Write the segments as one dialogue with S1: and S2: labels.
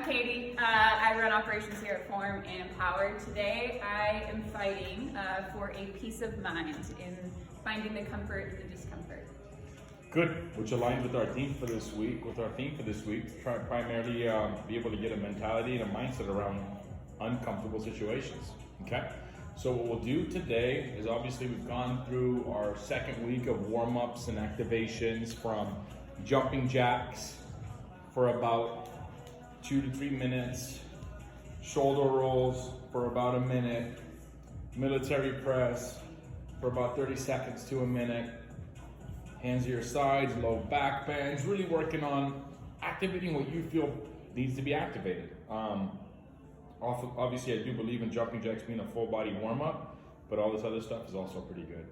S1: I'm Katie. I run operations here at Form and Empower. Today I am fighting for a peace of mind in finding the comfort in the discomfort.
S2: Good, which aligns with our theme for this week. Try primarily be able to get a mentality and a mindset around uncomfortable situations. Okay, so what we'll do today is obviously we've gone through our second week of warm-ups and activations from jumping jacks for about 2 to 3 minutes, shoulder rolls for about a minute, military press for about 30 seconds to a minute, hands to your sides, low back bends, really working on activating what you feel needs to be activated. Obviously, I do believe in jumping jacks being a full body warm up, but all this other stuff is also pretty good.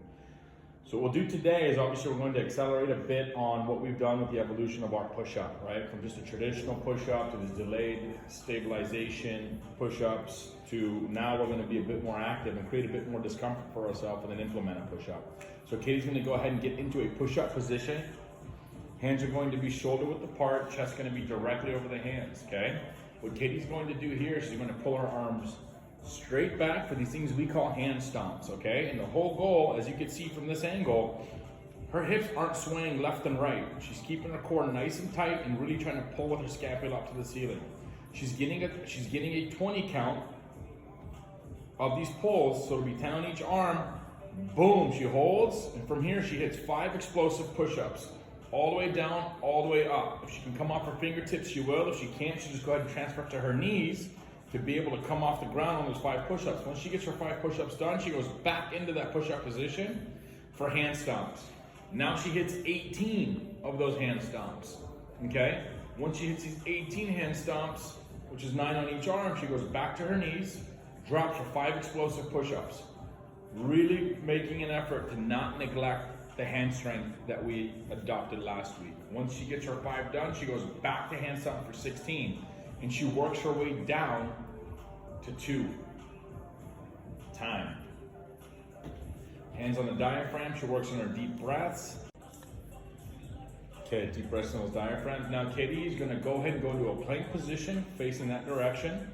S2: So what we'll do today is obviously we're going to accelerate a bit on what we've done with the evolution of our push-up, right? From just a traditional push-up to this delayed stabilization push-ups to now we're going to be a bit more active and create a bit more discomfort for ourselves and then implement a push-up. So Katie's going to go ahead and get into a push-up position. Hands are going to be shoulder width apart, chest going to be directly over the hands, okay? What Katie's going to do here is she's going to pull her arms straight back for these things we call hand stomps, okay? And the whole goal, as you can see from this angle, her hips aren't swaying left and right. She's keeping her core nice and tight and really trying to pull with her scapula up to the ceiling. She's getting a 20 count of these pulls, so it'll be 10 on each arm. Boom, she holds, and from here she hits 5 explosive push-ups. All the way down, all the way up. If she can come off her fingertips, she will. If she can't, she'll just go ahead and transfer to her knees to be able to come off the ground on those 5 push-ups. Once she gets her 5 push-ups done, she goes back into that push-up position for hand stomps. Now she hits 18 of those hand stomps, okay? Once she hits these 18 hand stomps, which is 9 on each arm, she goes back to her knees, drops for 5 explosive push-ups. Really making an effort to not neglect the hand strength that we adopted last week. Once she gets her 5 done, she goes back to hand stomp for 16. And she works her way down to 2. Time. Hands on the diaphragm, she works on her deep breaths. Okay, deep breaths on those diaphragms. Now Katie is gonna go ahead and go to a plank position, facing that direction.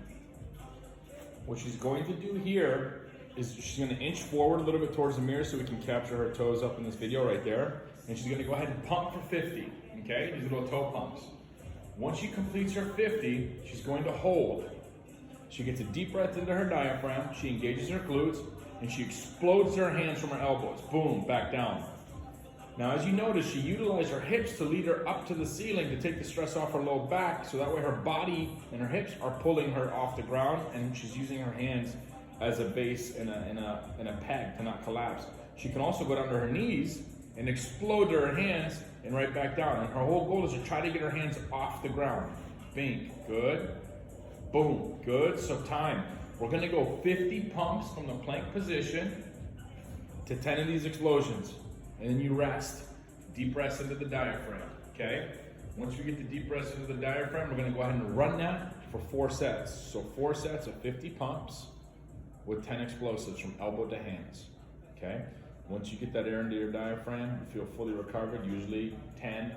S2: What she's going to do here is she's gonna inch forward a little bit towards the mirror so we can capture her toes up in this video right there. And she's gonna go ahead and pump for 50, okay? These little toe pumps. Once she completes her 50, she's going to hold. She gets a deep breath into her diaphragm, she engages her glutes, and she explodes her hands from her elbows. Boom, back down. Now as you notice, she utilized her hips to lead her up to the ceiling to take the stress off her low back, so that way her body and her hips are pulling her off the ground, and she's using her hands as a base and a peg to not collapse. She can also go down to her knees and explode to her hands and right back down. And her whole goal is to try to get her hands off the ground. Bink, good. Boom, good. So time. We're gonna go 50 pumps from the plank position to 10 of these explosions. And then you rest. Deep breaths into the diaphragm, okay? Once we get the deep breaths into the diaphragm, we're gonna go ahead and run that for 4 sets. So 4 sets of 50 pumps with 10 explosives from elbow to hands, okay? Once you get that air into your diaphragm, you feel fully recovered, usually 10,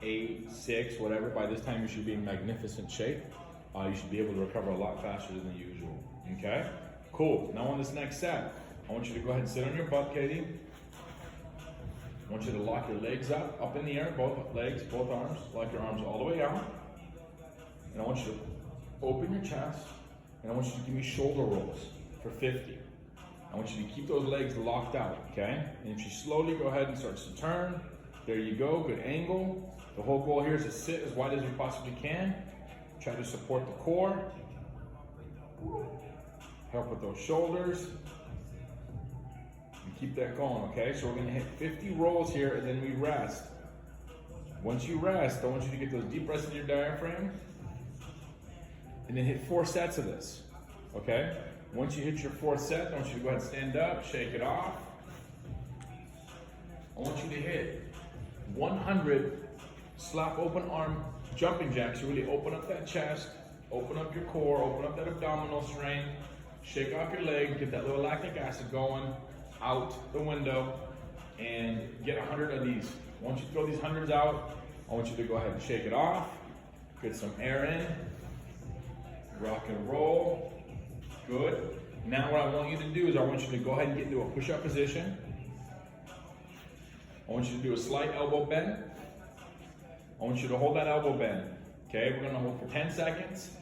S2: 8, 6, whatever. By this time, you should be in magnificent shape. You should be able to recover a lot faster than usual, okay? Cool, now on this next set, I want you to go ahead and sit on your butt, Katie. I want you to lock your legs up in the air, both legs, both arms. Lock your arms all the way out. And I want you to open your chest, and I want you to give me shoulder rolls for 50. I want you to keep those legs locked out, okay? And if you slowly go ahead and starts to turn, there you go, good angle. The whole goal here is to sit as wide as you possibly can. Try to support the core. Help with those shoulders. And keep that going, okay? So we're gonna hit 50 rolls here and then we rest. Once you rest, I want you to get those deep breaths into your diaphragm and then hit 4 sets of this, okay? Once you hit your 4th set, I want you to go ahead and stand up, shake it off. I want you to hit 100 slap open arm jumping jacks. You really open up that chest, open up your core, open up that abdominal strength, shake off your leg, get that little lactic acid going out the window, and get 100 of these. Once you throw these hundreds out, I want you to go ahead and shake it off, get some air in, Rock and roll. Good. Now what I want you to do is I want you to go ahead and get into a push-up position. I want you to do a slight elbow bend. I want you to hold that elbow bend. Okay, we're gonna hold for 10 seconds.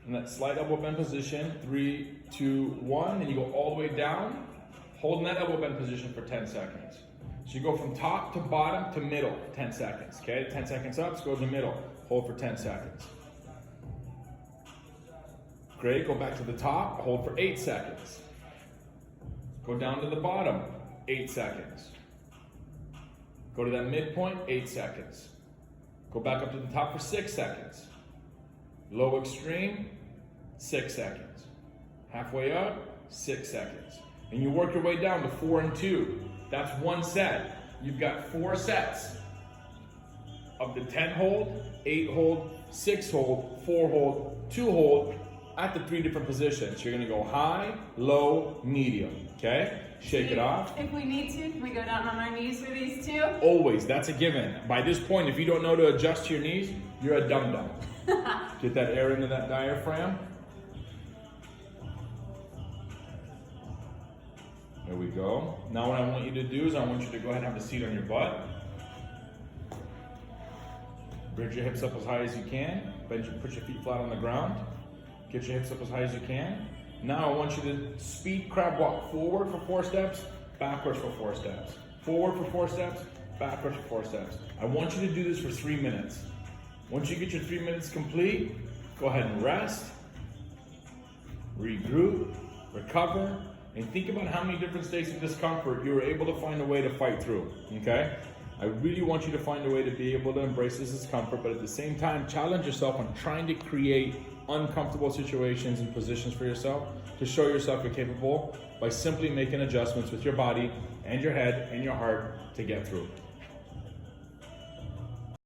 S2: In that slight elbow bend position, 3, 2, 1, and you go all the way down, holding that elbow bend position for 10 seconds. So you go from top to bottom to middle, 10 seconds. Okay, 10 seconds up, so go to middle, hold for 10 seconds. Great, go back to the top, hold for 8 seconds. Go down to the bottom, 8 seconds. Go to that midpoint, 8 seconds. Go back up to the top for 6 seconds. Low extreme, 6 seconds. Halfway up, 6 seconds. And you work your way down to 4 and 2. That's one set. You've got 4 sets of the 10 hold, 8 hold, 6 hold, 4 hold, 2 hold, at the 3 different positions. You're gonna go high, low, medium, okay? Shake it off.
S1: If we need to, can we go down on our knees for these two?
S2: Always, that's a given. By this point, if you don't know to adjust your knees, you're a dum-dum. Get that air into that diaphragm. There we go. Now what I want you to do is I want you to go ahead and have a seat on your butt. Bridge your hips up as high as you can. Put your feet flat on the ground. Get your hips up as high as you can. Now I want you to speed crab walk forward for 4 steps, backwards for 4 steps. Forward for 4 steps, backwards for 4 steps. I want you to do this for 3 minutes. Once you get your 3 minutes complete, go ahead and rest, regroup, recover, and think about how many different states of discomfort you were able to find a way to fight through, okay? I really want you to find a way to be able to embrace this discomfort, but at the same time, challenge yourself on trying to create uncomfortable situations and positions for yourself to show yourself you're capable by simply making adjustments with your body and your head and your heart to get through.